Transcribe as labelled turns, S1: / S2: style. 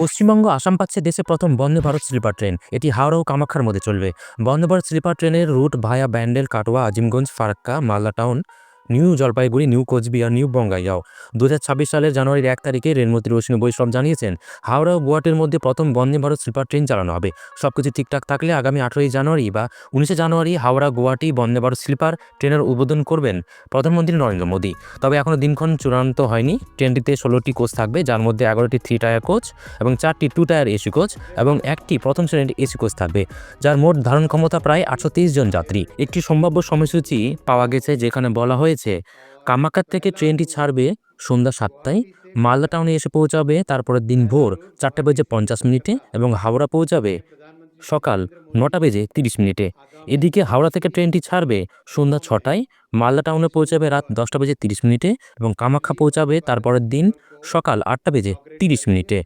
S1: পশ্চিমবঙ্গ আসাম পাচ্ছে দেশে প্রথম বন্দে ভারত স্লিপার ট্রেন। এটি হাওড়া ও কামাখ্যার মধ্যে চলবে। বন্দে ভারত স্লিপার ট্রেনের route via Bandel, Katwa, Azimganj, Farakka, Malda town, new Jalpaiguri, new Coochbehar, new Bongaigaon. 2026 সালের জানুয়ারির 1 তারিখে রেলমন্ত্রী অশ্বিনী বৈষ্ণব জানিয়েছেন, হাওড়া ও গুয়াহাটির মধ্যে প্রথম বন্দে ভারত স্লিপার ট্রেন চালানো হবে। সবকিছু ঠিকঠাক থাকলে আগামী 18 জানুয়ারি বা 19 জানুয়ারি হাওড়া গুয়াহাটি বন্দে ভারত স্লিপার ট্রেনের উদ্বোধন করবেন প্রধানমন্ত্রী নরেন্দ্র মোদী। তবে এখনও দিনক্ষণ চূড়ান্ত হয়নি। ট্রেনটিতে 16টি কোচ থাকবে, যার মধ্যে 11টি 3 টায়ার কোচ এবং 4টি 2 টায়ার এসি কোচ এবং একটি প্রথম শ্রেণীর এসি কোচ থাকবে, যার মোট ধারণ ক্ষমতা প্রায় 830 জন যাত্রী। একটি সম্ভাব্য সময়সূচি পাওয়া গেছে, যেখানে বলা হয়েছে কামাখ্যা থেকে ট্রেনটি ছাড়বে সন্ধ্যা 7টায়, মালদা টাউনে এসে পৌঁছাবে তারপরের দিন ভোর 4:50 এবং হাওড়া পৌঁছাবে সকাল 9:30। এদিকে হাওড়া থেকে ট্রেনটি ছাড়বে সন্ধ্যা 6টায়, মালদা টাউনে পৌঁছাবে রাত 10:30 এবং কামাখ্যা পৌঁছাবে তারপরের দিন সকাল 8:30।